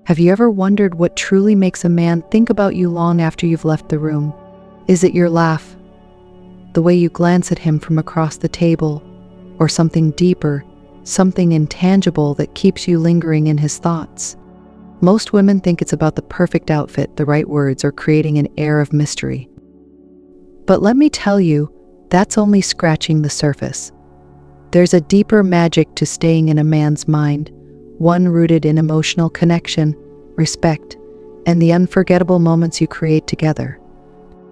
Have you ever wondered what truly makes a man think about you long after you've left the room? Is it your laugh, the way you glance at him from across the table, or something deeper, something intangible that keeps you lingering in his thoughts? Most women think it's about the perfect outfit, the right words, or creating an air of mystery. But let me tell you, that's only scratching the surface. There's a deeper magic to staying in a man's mind, one rooted in emotional connection, respect, and the unforgettable moments you create together.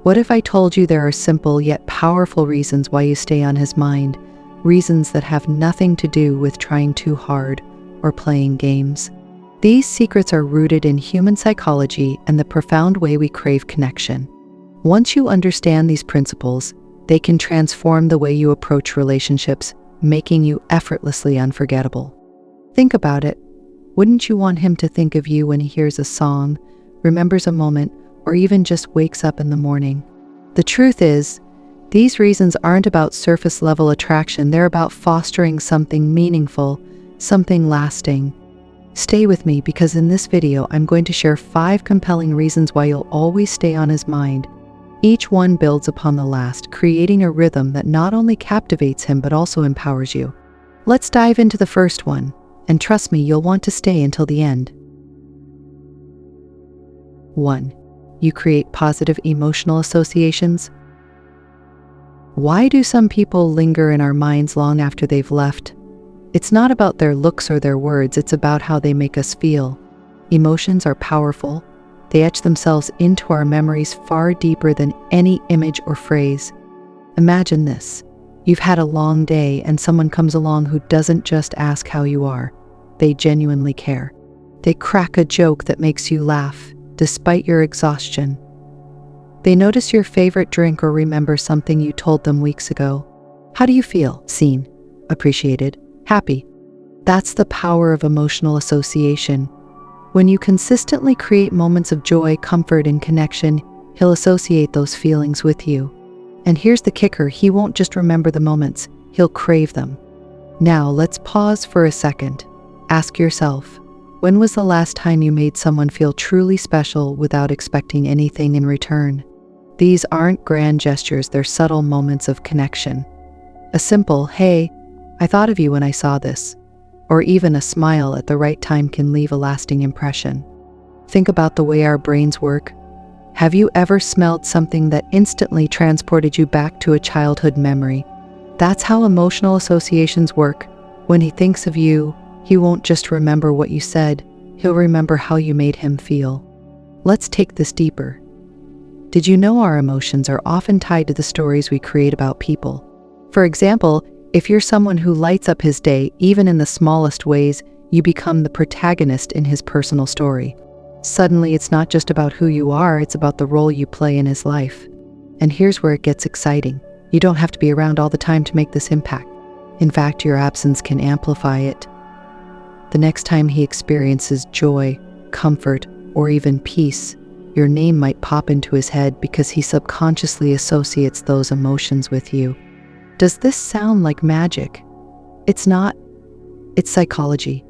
What if I told you there are simple yet powerful reasons why you stay on his mind, reasons that have nothing to do with trying too hard or playing games? These secrets are rooted in human psychology and the profound way we crave connection. Once you understand these principles, they can transform the way you approach relationships, making you effortlessly unforgettable. Think about it. Wouldn't you want him to think of you when he hears a song, remembers a moment, or even just wakes up in the morning? The truth is, these reasons aren't about surface-level attraction. They're about fostering something meaningful, something lasting. Stay with me, because in this video, I'm going to share 5 compelling reasons why you'll always stay on his mind. Each one builds upon the last, creating a rhythm that not only captivates him but also empowers you. Let's dive into the first one, and trust me, you'll want to stay until the end. 1. You create positive emotional associations. Why do some people linger in our minds long after they've left? It's not about their looks or their words, it's about how they make us feel. Emotions are powerful. They etch themselves into our memories far deeper than any image or phrase. Imagine this. You've had a long day and someone comes along who doesn't just ask how you are. They genuinely care. They crack a joke that makes you laugh, despite your exhaustion. They notice your favorite drink or remember something you told them weeks ago. How do you feel? Seen, appreciated, happy. That's the power of emotional association. When you consistently create moments of joy, comfort, and connection, he'll associate those feelings with you. And here's the kicker, he won't just remember the moments, he'll crave them. Now, let's pause for a second. Ask yourself, when was the last time you made someone feel truly special without expecting anything in return? These aren't grand gestures, they're subtle moments of connection. A simple, "Hey, I thought of you when I saw this," or even a smile at the right time can leave a lasting impression. Think about the way our brains work. Have you ever smelled something that instantly transported you back to a childhood memory? That's how emotional associations work. When he thinks of you, he won't just remember what you said, he'll remember how you made him feel. Let's take this deeper. Did you know our emotions are often tied to the stories we create about people? For example, if you're someone who lights up his day, even in the smallest ways, you become the protagonist in his personal story. Suddenly, it's not just about who you are, it's about the role you play in his life. And here's where it gets exciting. You don't have to be around all the time to make this impact. In fact, your absence can amplify it. The next time he experiences joy, comfort, or even peace, your name might pop into his head because he subconsciously associates those emotions with you. Does this sound like magic? It's not. It's psychology.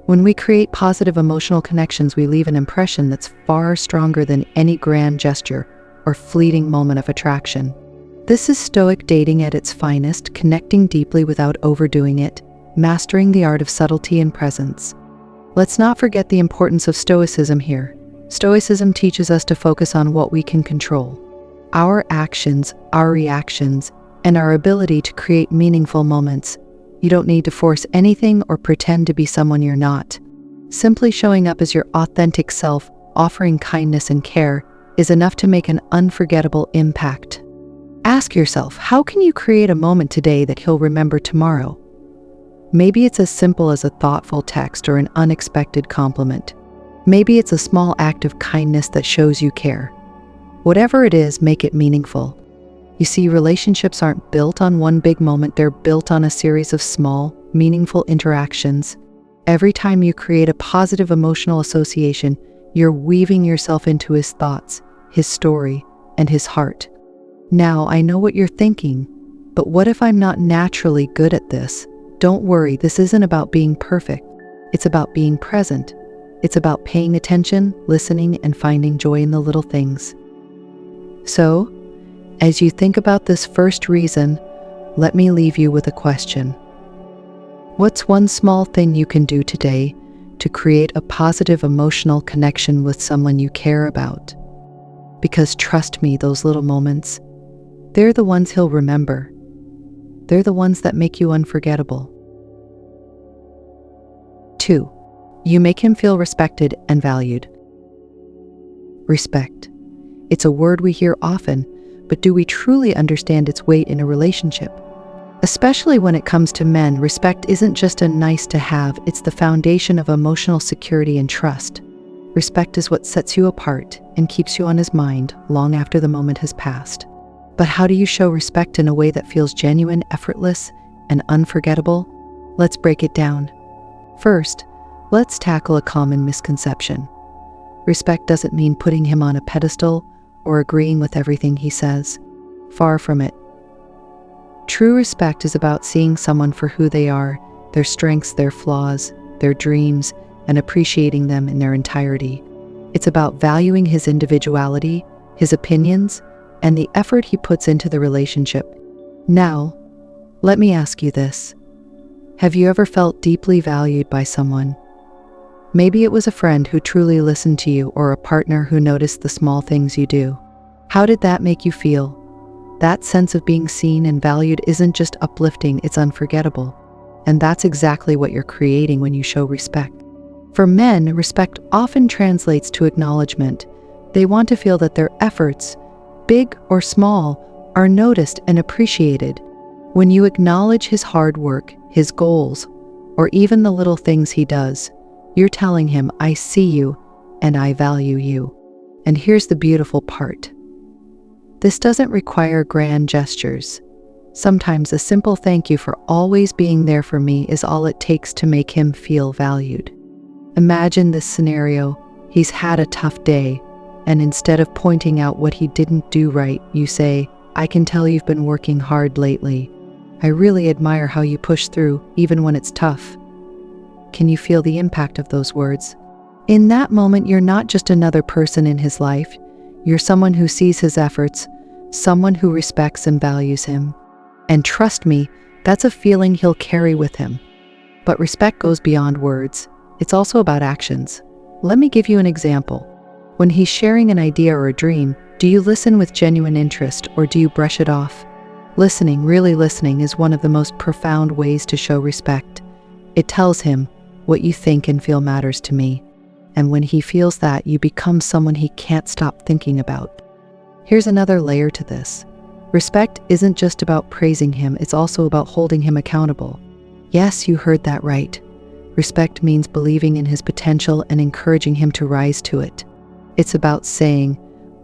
When we create positive emotional connections, we leave an impression that's far stronger than any grand gesture or fleeting moment of attraction. This is Stoic dating at its finest, connecting deeply without overdoing it, mastering the art of subtlety and presence. Let's not forget the importance of Stoicism here. Stoicism teaches us to focus on what we can control: our actions, our reactions, and our ability to create meaningful moments. You don't need to force anything or pretend to be someone you're not. Simply showing up as your authentic self, offering kindness and care, is enough to make an unforgettable impact. Ask yourself, how can you create a moment today that he'll remember tomorrow? Maybe it's as simple as a thoughtful text or an unexpected compliment. Maybe it's a small act of kindness that shows you care. Whatever it is, make it meaningful. You see, relationships aren't built on one big moment, they're built on a series of small, meaningful interactions. Every time you create a positive emotional association, you're weaving yourself into his thoughts, his story, and his heart. Now, I know what you're thinking, but what if I'm not naturally good at this? Don't worry, this isn't about being perfect. It's about being present. It's about paying attention, listening, and finding joy in the little things. So, as you think about this first reason, let me leave you with a question. What's one small thing you can do today to create a positive emotional connection with someone you care about? Because trust me, those little moments, they're the ones he'll remember. They're the ones that make you unforgettable. 2. You make him feel respected and valued. Respect. It's a word we hear often, but do we truly understand its weight in a relationship? Especially when it comes to men, respect isn't just a nice to have, it's the foundation of emotional security and trust. Respect is what sets you apart and keeps you on his mind long after the moment has passed. But how do you show respect in a way that feels genuine, effortless, and unforgettable? Let's break it down. First, let's tackle a common misconception. Respect doesn't mean putting him on a pedestal or agreeing with everything he says. Far from it. True respect is about seeing someone for who they are, their strengths, their flaws, their dreams, and appreciating them in their entirety. It's about valuing his individuality, his opinions, and the effort he puts into the relationship. Now, let me ask you this. Have you ever felt deeply valued by someone? Maybe it was a friend who truly listened to you or a partner who noticed the small things you do. How did that make you feel? That sense of being seen and valued isn't just uplifting, it's unforgettable. And that's exactly what you're creating when you show respect. For men, respect often translates to acknowledgement. They want to feel that their efforts, big or small, are noticed and appreciated. When you acknowledge his hard work, his goals, or even the little things he does, you're telling him, I see you and I value you. And here's the beautiful part. This doesn't require grand gestures. Sometimes a simple thank you for always being there for me is all it takes to make him feel valued. Imagine this scenario. He's had a tough day, and instead of pointing out what he didn't do right, you say, I can tell you've been working hard lately. I really admire how you push through, even when it's tough. Can you feel the impact of those words? In that moment, you're not just another person in his life. You're someone who sees his efforts, someone who respects and values him. And trust me, that's a feeling he'll carry with him. But respect goes beyond words. It's also about actions. Let me give you an example. When he's sharing an idea or a dream, do you listen with genuine interest or do you brush it off? Listening, really listening, is one of the most profound ways to show respect. It tells him, what you think and feel matters to me. And when he feels that, you become someone he can't stop thinking about. Here's another layer to this. Respect isn't just about praising him, it's also about holding him accountable. Yes, you heard that right. Respect means believing in his potential and encouraging him to rise to it. It's about saying,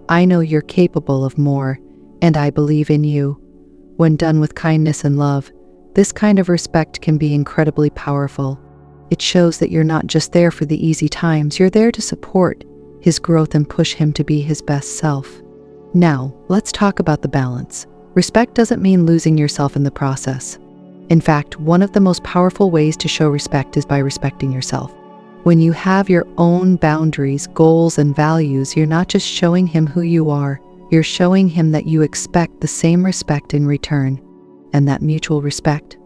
I know you're capable of more, and I believe in you. When done with kindness and love, this kind of respect can be incredibly powerful. It shows that you're not just there for the easy times, you're there to support his growth and push him to be his best self. Now, let's talk about the balance. Respect doesn't mean losing yourself in the process. In fact, one of the most powerful ways to show respect is by respecting yourself. When you have your own boundaries, goals, and values, you're not just showing him who you are, you're showing him that you expect the same respect in return. And that mutual respect,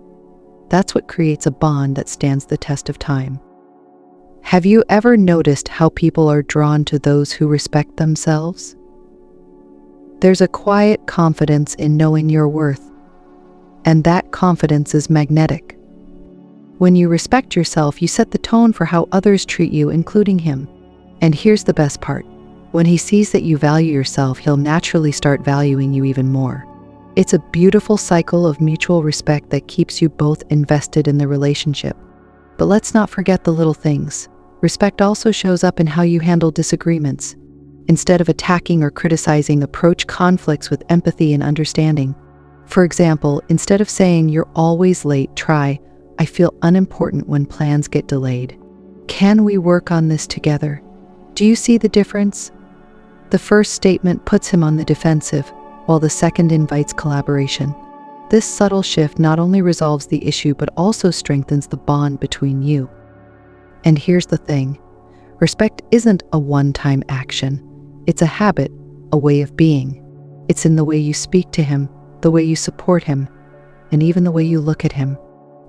that's what creates a bond that stands the test of time. Have you ever noticed how people are drawn to those who respect themselves? There's a quiet confidence in knowing your worth, and that confidence is magnetic. When you respect yourself, you set the tone for how others treat you, including him. And here's the best part. When he sees that you value yourself, he'll naturally start valuing you even more. It's a beautiful cycle of mutual respect that keeps you both invested in the relationship. But let's not forget the little things. Respect also shows up in how you handle disagreements. Instead of attacking or criticizing, approach conflicts with empathy and understanding. For example, instead of saying, you're always late, try, I feel unimportant when plans get delayed. Can we work on this together? Do you see the difference? The first statement puts him on the defensive, while the second invites collaboration. This subtle shift not only resolves the issue but also strengthens the bond between you. And here's the thing. Respect isn't a one-time action. It's a habit, a way of being. It's in the way you speak to him, the way you support him, and even the way you look at him.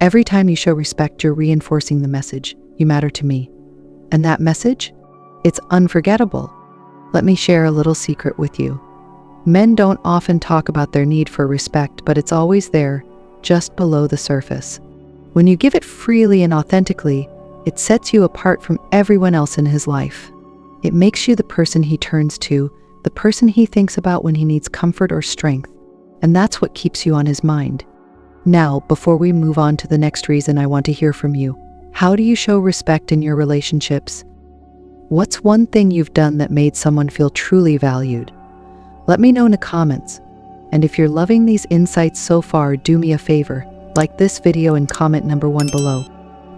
Every time you show respect, you're reinforcing the message, "You matter to me." And that message? It's unforgettable. Let me share a little secret with you. Men don't often talk about their need for respect, but it's always there, just below the surface. When you give it freely and authentically, it sets you apart from everyone else in his life. It makes you the person he turns to, the person he thinks about when he needs comfort or strength, and that's what keeps you on his mind. Now, before we move on to the next reason, I want to hear from you. How do you show respect in your relationships? What's one thing you've done that made someone feel truly valued? Let me know in the comments. And if you're loving these insights so far, do me a favor, like this video and comment number 1 below.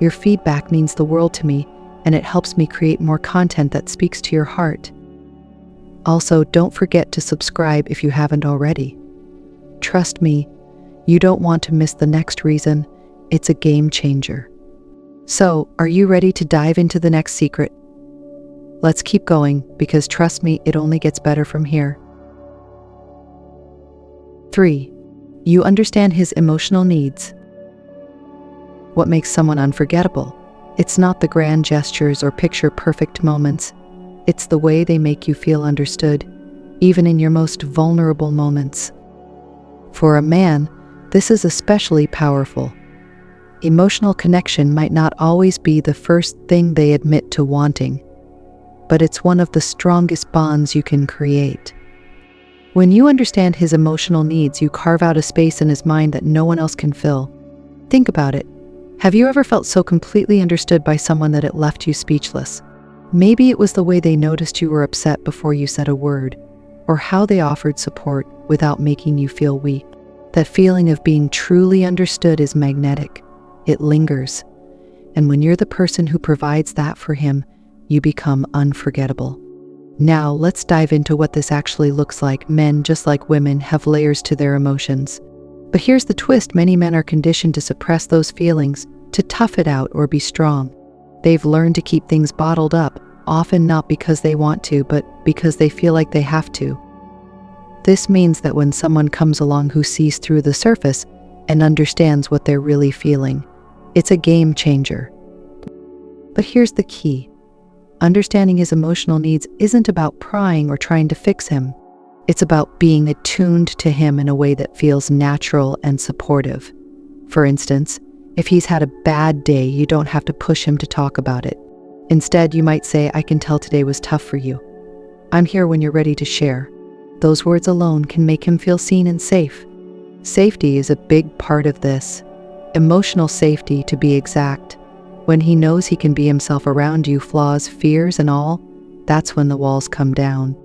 Your feedback means the world to me, and it helps me create more content that speaks to your heart. Also, don't forget to subscribe if you haven't already. Trust me, you don't want to miss the next reason. It's a game changer. So, are you ready to dive into the next secret? Let's keep going, because trust me, it only gets better from here. 3. You understand his emotional needs. What makes someone unforgettable? It's not the grand gestures or picture-perfect moments. It's the way they make you feel understood, even in your most vulnerable moments. For a man, this is especially powerful. Emotional connection might not always be the first thing they admit to wanting, but it's one of the strongest bonds you can create. When you understand his emotional needs, you carve out a space in his mind that no one else can fill. Think about it. Have you ever felt so completely understood by someone that it left you speechless? Maybe it was the way they noticed you were upset before you said a word, or how they offered support without making you feel weak. That feeling of being truly understood is magnetic. It lingers. And when you're the person who provides that for him, you become unforgettable. Now, let's dive into what this actually looks like. Men, just like women, have layers to their emotions. But here's the twist: many men are conditioned to suppress those feelings, to tough it out or be strong. They've learned to keep things bottled up, often not because they want to, but because they feel like they have to. This means that when someone comes along who sees through the surface and understands what they're really feeling, it's a game changer. But here's the key. Understanding his emotional needs isn't about prying or trying to fix him. It's about being attuned to him in a way that feels natural and supportive. For instance, if he's had a bad day, you don't have to push him to talk about it. Instead, you might say, "I can tell today was tough for you. I'm here when you're ready to share." Those words alone can make him feel seen and safe. Safety is a big part of this. Emotional safety, to be exact. When he knows he can be himself around you, flaws, fears, and all, that's when the walls come down.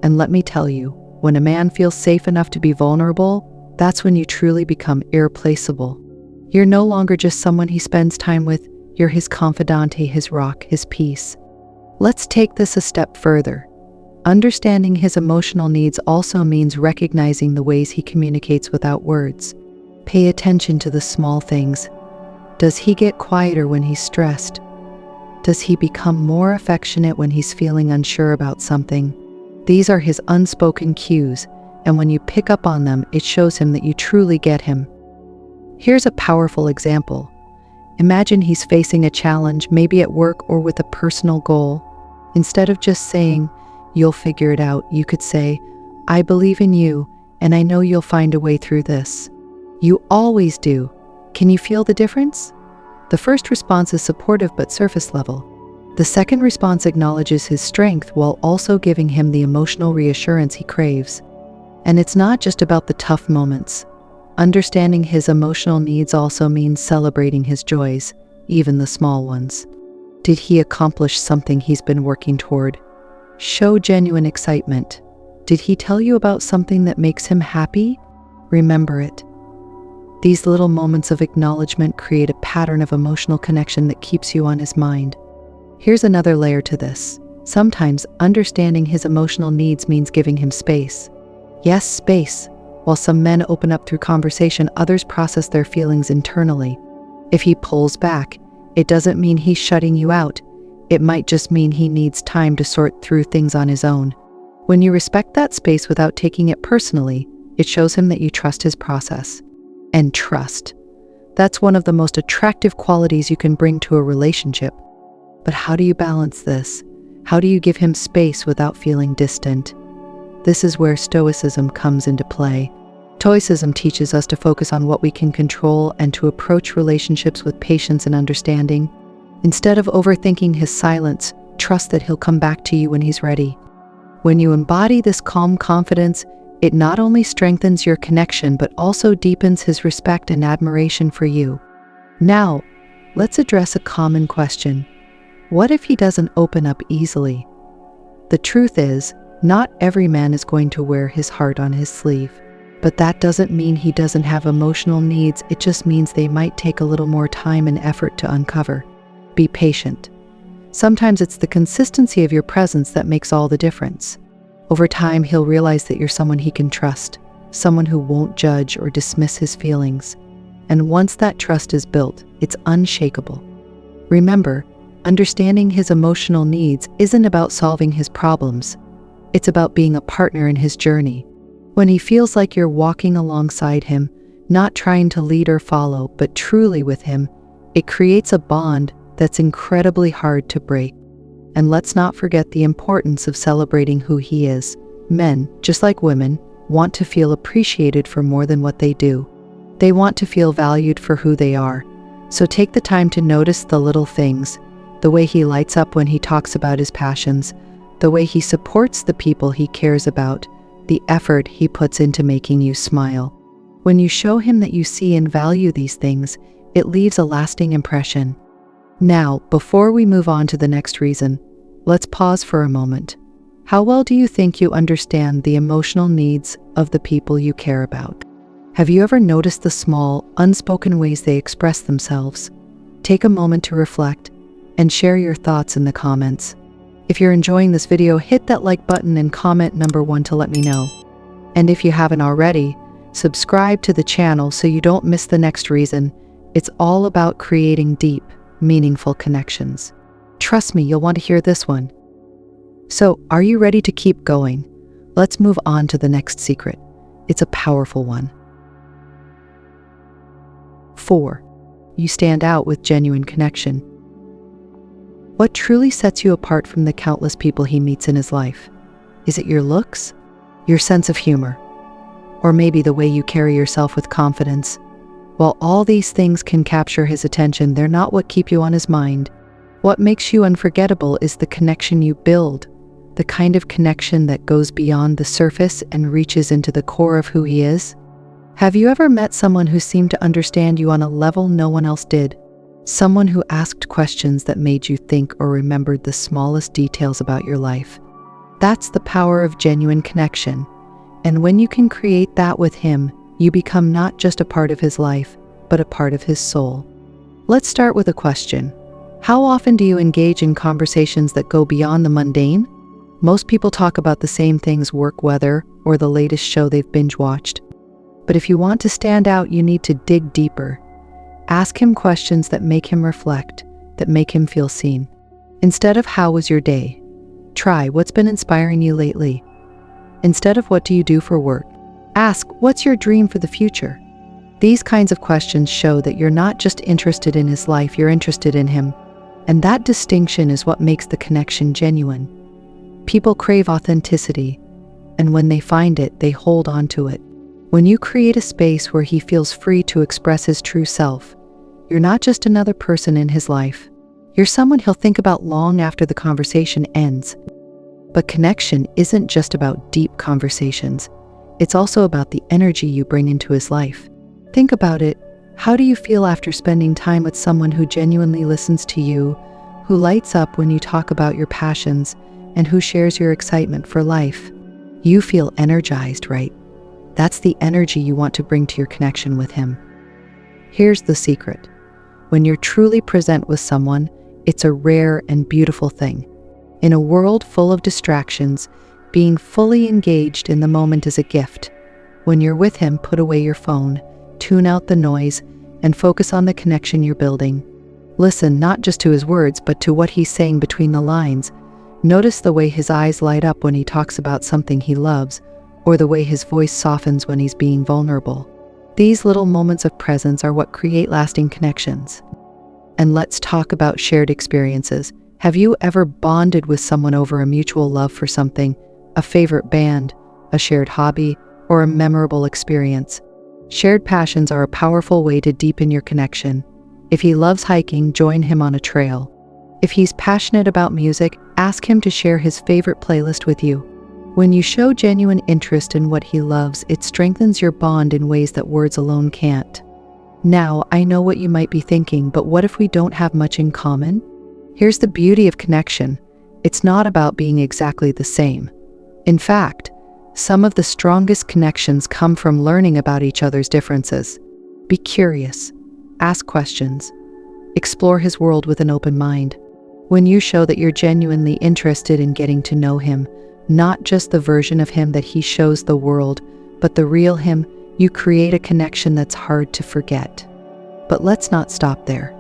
And let me tell you, when a man feels safe enough to be vulnerable, that's when you truly become irreplaceable. You're no longer just someone he spends time with, you're his confidante, his rock, his peace. Let's take this a step further. Understanding his emotional needs also means recognizing the ways he communicates without words. Pay attention to the small things. Does he get quieter when he's stressed? Does he become more affectionate when he's feeling unsure about something? These are his unspoken cues, and when you pick up on them, it shows him that you truly get him. Here's a powerful example. Imagine he's facing a challenge, maybe at work or with a personal goal. Instead of just saying, "You'll figure it out," you could say, "I believe in you, and I know you'll find a way through this. You always do." Can you feel the difference? The first response is supportive but surface level. The second response acknowledges his strength while also giving him the emotional reassurance he craves. And it's not just about the tough moments. Understanding his emotional needs also means celebrating his joys, even the small ones. Did he accomplish something he's been working toward? Show genuine excitement. Did he tell you about something that makes him happy? Remember it. These little moments of acknowledgement create a pattern of emotional connection that keeps you on his mind. Here's another layer to this. Sometimes understanding his emotional needs means giving him space. Yes, space. While some men open up through conversation, others process their feelings internally. If he pulls back, it doesn't mean he's shutting you out. It might just mean he needs time to sort through things on his own. When you respect that space without taking it personally, it shows him that you trust his process. And trust. That's one of the most attractive qualities you can bring to a relationship. But how do you balance this? How do you give him space without feeling distant? This is where Stoicism comes into play. Stoicism teaches us to focus on what we can control and to approach relationships with patience and understanding. Instead of overthinking his silence, trust that he'll come back to you when he's ready. When you embody this calm confidence, it not only strengthens your connection but also deepens his respect and admiration for you. Now, let's address a common question. What if he doesn't open up easily? The truth is, not every man is going to wear his heart on his sleeve. But that doesn't mean he doesn't have emotional needs, it just means they might take a little more time and effort to uncover. Be patient. Sometimes it's the consistency of your presence that makes all the difference. Over time, he'll realize that you're someone he can trust, someone who won't judge or dismiss his feelings. And once that trust is built, it's unshakable. Remember, understanding his emotional needs isn't about solving his problems. It's about being a partner in his journey. When he feels like you're walking alongside him, not trying to lead or follow, but truly with him, it creates a bond that's incredibly hard to break. And let's not forget the importance of celebrating who he is. Men, just like women, want to feel appreciated for more than what they do. They want to feel valued for who they are. So take the time to notice the little things, the way he lights up when he talks about his passions, the way he supports the people he cares about, the effort he puts into making you smile. When you show him that you see and value these things, it leaves a lasting impression. Now, before we move on to the next reason, let's pause for a moment. How well do you think you understand the emotional needs of the people you care about? Have you ever noticed the small, unspoken ways they express themselves? Take a moment to reflect and share your thoughts in the comments. If you're enjoying this video, hit that like button and comment number 1 to let me know. And if you haven't already, subscribe to the channel so you don't miss the next reason. It's all about creating deep, meaningful connections. Trust me, you'll want to hear this one. So, are you ready to keep going? Let's move on to the next secret. It's a powerful one. 4. You stand out with genuine connection. What truly sets you apart from the countless people he meets in his life? Is it your looks? Your sense of humor? Or maybe the way you carry yourself with confidence? While all these things can capture his attention, they're not what keep you on his mind. What makes you unforgettable is the connection you build, the kind of connection that goes beyond the surface and reaches into the core of who he is. Have you ever met someone who seemed to understand you on a level no one else did? Someone who asked questions that made you think or remembered the smallest details about your life. That's the power of genuine connection. And when you can create that with him, you become not just a part of his life, but a part of his soul. Let's start with a question. How often do you engage in conversations that go beyond the mundane? Most people talk about the same things: work, weather, or the latest show they've binge-watched. But if you want to stand out, you need to dig deeper. Ask him questions that make him reflect, that make him feel seen. Instead of "How was your day?" try "What's been inspiring you lately?" Instead of "What do you do for work?" ask "What's your dream for the future?" These kinds of questions show that you're not just interested in his life, you're interested in him. And that distinction is what makes the connection genuine. People crave authenticity, and when they find it, they hold on to it. When you create a space where he feels free to express his true self, you're not just another person in his life. You're someone he'll think about long after the conversation ends. But connection isn't just about deep conversations. It's also about the energy you bring into his life. Think about it. How do you feel after spending time with someone who genuinely listens to you, who lights up when you talk about your passions, and who shares your excitement for life? You feel energized, right? That's the energy you want to bring to your connection with him. Here's the secret. When you're truly present with someone, it's a rare and beautiful thing. In a world full of distractions, being fully engaged in the moment is a gift. When you're with him, put away your phone, tune out the noise, and focus on the connection you're building. Listen not just to his words, but to what he's saying between the lines. Notice the way his eyes light up when he talks about something he loves, or the way his voice softens when he's being vulnerable. These little moments of presence are what create lasting connections. And let's talk about shared experiences. Have you ever bonded with someone over a mutual love for something, a favorite band, a shared hobby, or a memorable experience? Shared passions are a powerful way to deepen your connection. If he loves hiking, join him on a trail. If he's passionate about music, ask him to share his favorite playlist with you. When you show genuine interest in what he loves, it strengthens your bond in ways that words alone can't. Now, I know what you might be thinking, but what if we don't have much in common? Here's the beauty of connection. It's not about being exactly the same. In fact, some of the strongest connections come from learning about each other's differences. Be curious. Ask questions. Explore his world with an open mind. When you show that you're genuinely interested in getting to know him, not just the version of him that he shows the world, but the real him, you create a connection that's hard to forget. But let's not stop there.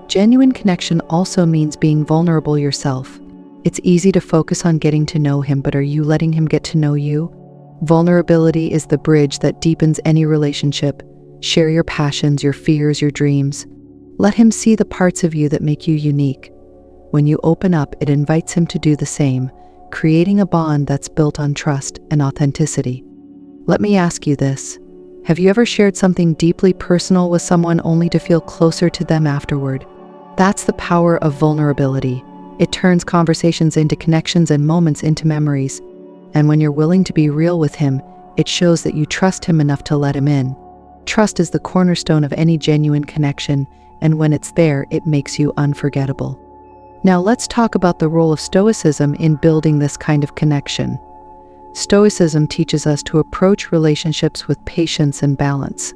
Genuine connection also means being vulnerable yourself. It's easy to focus on getting to know him, but are you letting him get to know you? Vulnerability is the bridge that deepens any relationship. Share your passions, your fears, your dreams. Let him see the parts of you that make you unique. When you open up, it invites him to do the same, creating a bond that's built on trust and authenticity. Let me ask you this. Have you ever shared something deeply personal with someone only to feel closer to them afterward? That's the power of vulnerability. It turns conversations into connections and moments into memories. And when you're willing to be real with him, it shows that you trust him enough to let him in. Trust is the cornerstone of any genuine connection, and when it's there, it makes you unforgettable. Now let's talk about the role of Stoicism in building this kind of connection. Stoicism teaches us to approach relationships with patience and balance.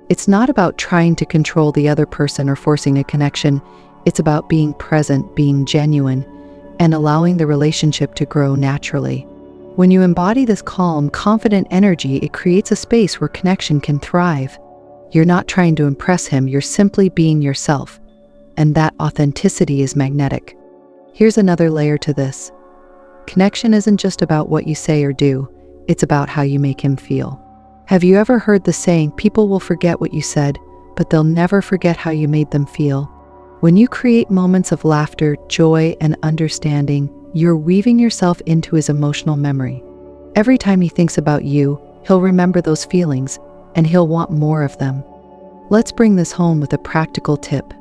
It's not about trying to control the other person or forcing a connection. It's about being present, being genuine, and allowing the relationship to grow naturally. When you embody this calm, confident energy, it creates a space where connection can thrive. You're not trying to impress him, you're simply being yourself. And that authenticity is magnetic. Here's another layer to this. Connection isn't just about what you say or do, it's about how you make him feel. Have you ever heard the saying, people will forget what you said, but they'll never forget how you made them feel? When you create moments of laughter, joy, and understanding, you're weaving yourself into his emotional memory. Every time he thinks about you, he'll remember those feelings, and he'll want more of them. Let's bring this home with a practical tip.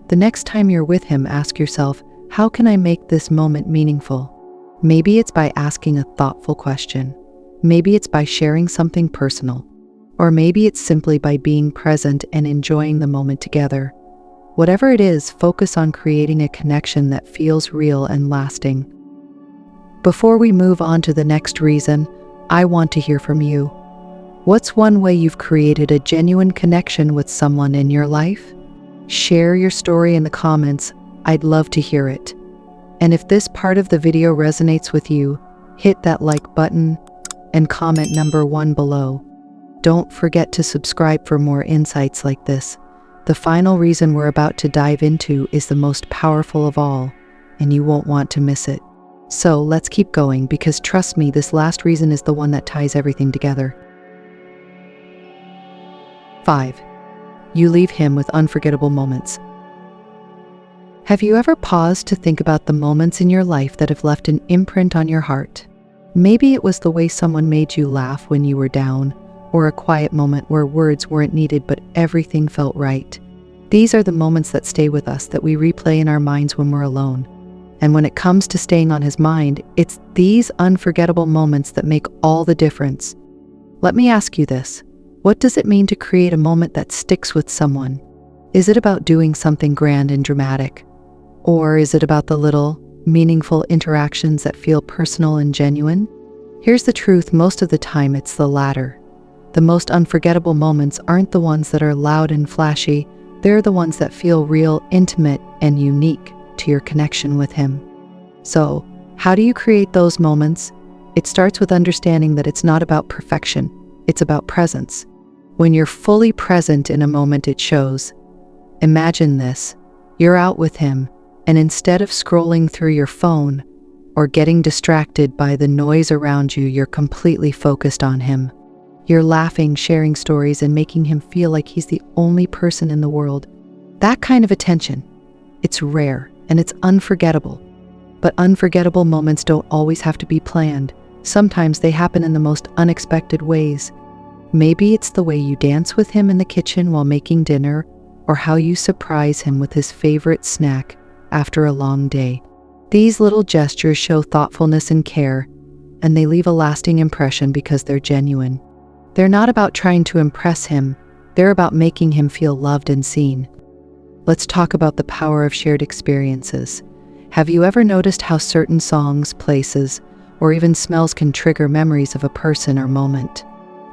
The next time you're with him, ask yourself, how can I make this moment meaningful? Maybe it's by asking a thoughtful question. Maybe it's by sharing something personal. Or maybe it's simply by being present and enjoying the moment together. Whatever it is, focus on creating a connection that feels real and lasting. Before we move on to the next reason, I want to hear from you. What's one way you've created a genuine connection with someone in your life? Share your story in the comments. I'd love to hear it. And if this part of the video resonates with you, hit that like button and comment number 1 below. Don't forget to subscribe for more insights like this. The final reason we're about to dive into is the most powerful of all, and you won't want to miss it. So let's keep going, because trust me, this last reason is the one that ties everything together. 5. You leave him with unforgettable moments. Have you ever paused to think about the moments in your life that have left an imprint on your heart? Maybe it was the way someone made you laugh when you were down, or a quiet moment where words weren't needed but everything felt right. These are the moments that stay with us, that we replay in our minds when we're alone. And when it comes to staying on his mind, it's these unforgettable moments that make all the difference. Let me ask you this. What does it mean to create a moment that sticks with someone? Is it about doing something grand and dramatic? Or is it about the little, meaningful interactions that feel personal and genuine? Here's the truth, most of the time it's the latter. The most unforgettable moments aren't the ones that are loud and flashy, they're the ones that feel real, intimate, and unique to your connection with him. So, how do you create those moments? It starts with understanding that it's not about perfection, it's about presence. When you're fully present in a moment, it shows. Imagine this. You're out with him, and instead of scrolling through your phone or getting distracted by the noise around you, you're completely focused on him. You're laughing, sharing stories, and making him feel like he's the only person in the world. That kind of attention, it's rare and it's unforgettable. But unforgettable moments don't always have to be planned. Sometimes they happen in the most unexpected ways. Maybe it's the way you dance with him in the kitchen while making dinner, or how you surprise him with his favorite snack after a long day. These little gestures show thoughtfulness and care, and they leave a lasting impression because they're genuine. They're not about trying to impress him, they're about making him feel loved and seen. Let's talk about the power of shared experiences. Have you ever noticed how certain songs, places, or even smells can trigger memories of a person or moment?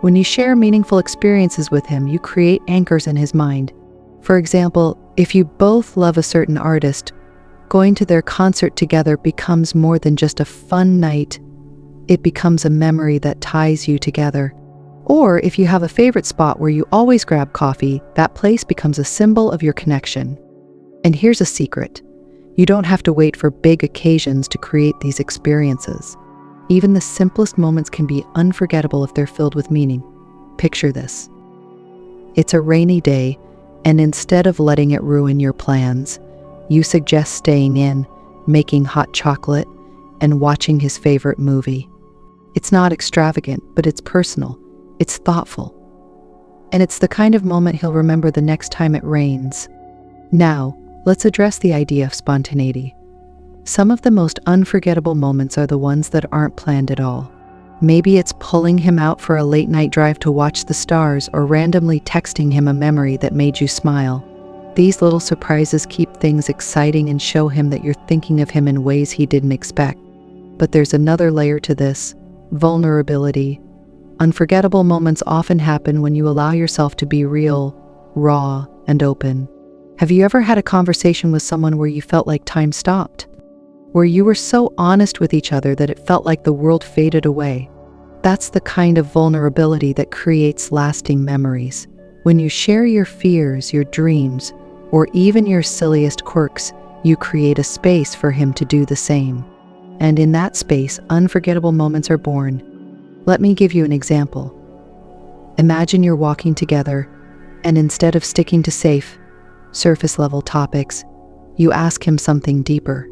When you share meaningful experiences with him, you create anchors in his mind. For example, if you both love a certain artist, going to their concert together becomes more than just a fun night. It becomes a memory that ties you together. Or if you have a favorite spot where you always grab coffee, that place becomes a symbol of your connection. And here's a secret. You don't have to wait for big occasions to create these experiences. Even the simplest moments can be unforgettable if they're filled with meaning. Picture this. It's a rainy day, and instead of letting it ruin your plans, you suggest staying in, making hot chocolate, and watching his favorite movie. It's not extravagant, but it's personal. It's thoughtful. And it's the kind of moment he'll remember the next time it rains. Now, let's address the idea of spontaneity. Some of the most unforgettable moments are the ones that aren't planned at all. Maybe it's pulling him out for a late-night drive to watch the stars, or randomly texting him a memory that made you smile. These little surprises keep things exciting and show him that you're thinking of him in ways he didn't expect. But there's another layer to this: vulnerability. Unforgettable moments often happen when you allow yourself to be real, raw, and open. Have you ever had a conversation with someone where you felt like time stopped? Where you were so honest with each other that it felt like the world faded away? That's the kind of vulnerability that creates lasting memories. When you share your fears, your dreams, or even your silliest quirks, you create a space for him to do the same. And in that space, unforgettable moments are born. Let me give you an example. Imagine you're walking together, and instead of sticking to safe, surface-level topics, you ask him something deeper.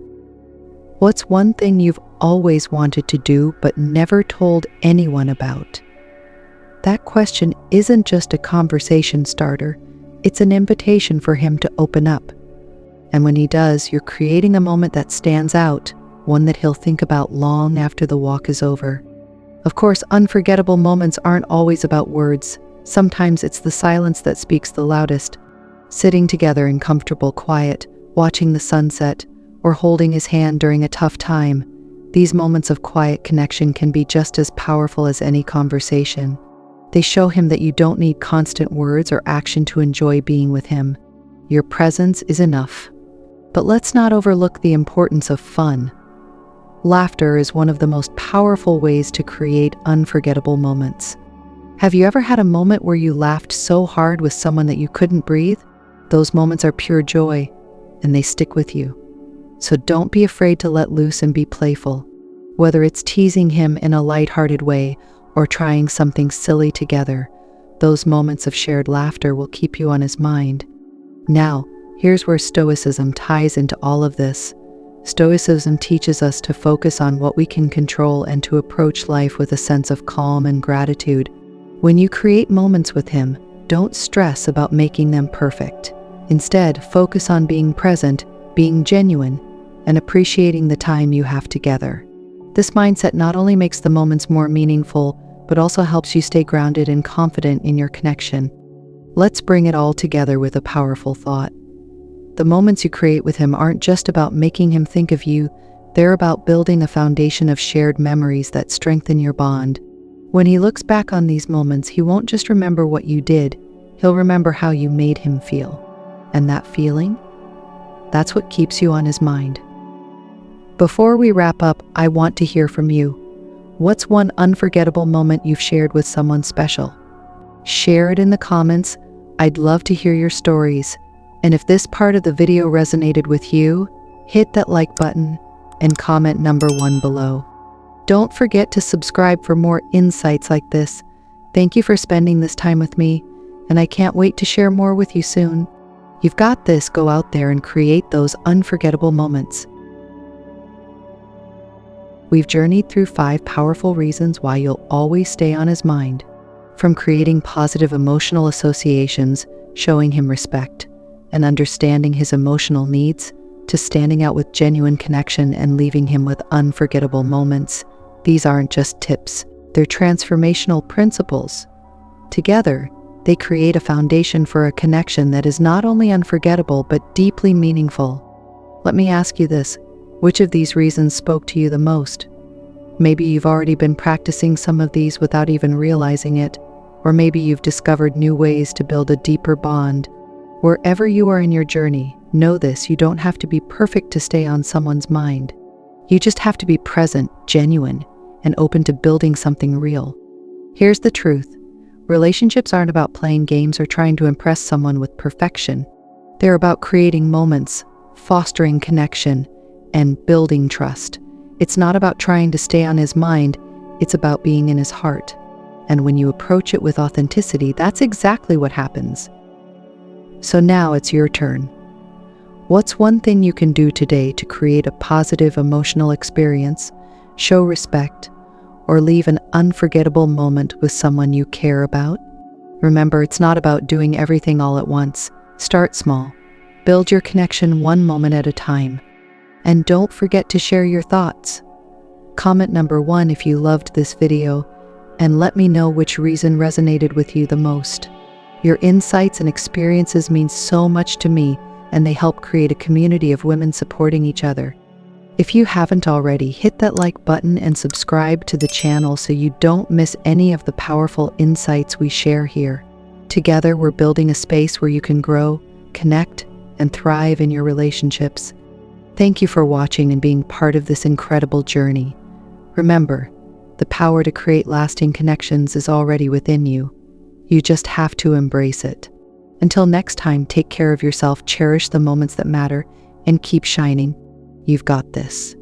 What's one thing you've always wanted to do but never told anyone about? That question isn't just a conversation starter, it's an invitation for him to open up. And when he does, you're creating a moment that stands out, one that he'll think about long after the walk is over. Of course, unforgettable moments aren't always about words. Sometimes it's the silence that speaks the loudest. Sitting together in comfortable quiet, watching the sunset, or holding his hand during a tough time, these moments of quiet connection can be just as powerful as any conversation. They show him that you don't need constant words or action to enjoy being with him. Your presence is enough. But let's not overlook the importance of fun. Laughter is one of the most powerful ways to create unforgettable moments. Have you ever had a moment where you laughed so hard with someone that you couldn't breathe? Those moments are pure joy, and they stick with you. So don't be afraid to let loose and be playful. Whether it's teasing him in a lighthearted way or trying something silly together, those moments of shared laughter will keep you on his mind. Now, here's where Stoicism ties into all of this. Stoicism teaches us to focus on what we can control and to approach life with a sense of calm and gratitude. When you create moments with him, don't stress about making them perfect. Instead, focus on being present, being genuine, and appreciating the time you have together. This mindset not only makes the moments more meaningful, but also helps you stay grounded and confident in your connection. Let's bring it all together with a powerful thought. The moments you create with him aren't just about making him think of you, they're about building a foundation of shared memories that strengthen your bond. When he looks back on these moments, he won't just remember what you did, he'll remember how you made him feel. And that feeling? That's what keeps you on his mind. Before we wrap up, I want to hear from you. What's one unforgettable moment you've shared with someone special? Share it in the comments. I'd love to hear your stories. And if this part of the video resonated with you, hit that like button and comment number 1 below. Don't forget to subscribe for more insights like this. Thank you for spending this time with me, and I can't wait to share more with you soon. You've got this. Go out there and create those unforgettable moments. We've journeyed through 5 powerful reasons why you'll always stay on his mind. From creating positive emotional associations, showing him respect, and understanding his emotional needs, to standing out with genuine connection and leaving him with unforgettable moments. These aren't just tips, they're transformational principles. Together, they create a foundation for a connection that is not only unforgettable but deeply meaningful. Let me ask you this: which of these reasons spoke to you the most? Maybe you've already been practicing some of these without even realizing it, or maybe you've discovered new ways to build a deeper bond. Wherever you are in your journey, know this: you don't have to be perfect to stay on someone's mind. You just have to be present, genuine, and open to building something real. Here's the truth: relationships aren't about playing games or trying to impress someone with perfection. They're about creating moments, fostering connection, and building trust. It's not about trying to stay on his mind, it's about being in his heart. And when you approach it with authenticity, that's exactly what happens. So now it's your turn. What's one thing you can do today to create a positive emotional experience, show respect, or leave an unforgettable moment with someone you care about? Remember, it's not about doing everything all at once. Start small. Build your connection one moment at a time. And don't forget to share your thoughts. Comment number 1 if you loved this video, and let me know which reason resonated with you the most. Your insights and experiences mean so much to me, and they help create a community of women supporting each other. If you haven't already, hit that like button and subscribe to the channel so you don't miss any of the powerful insights we share here. Together, we're building a space where you can grow, connect, and thrive in your relationships. Thank you for watching and being part of this incredible journey. Remember, the power to create lasting connections is already within you. You just have to embrace it. Until next time, take care of yourself, cherish the moments that matter, and keep shining. You've got this.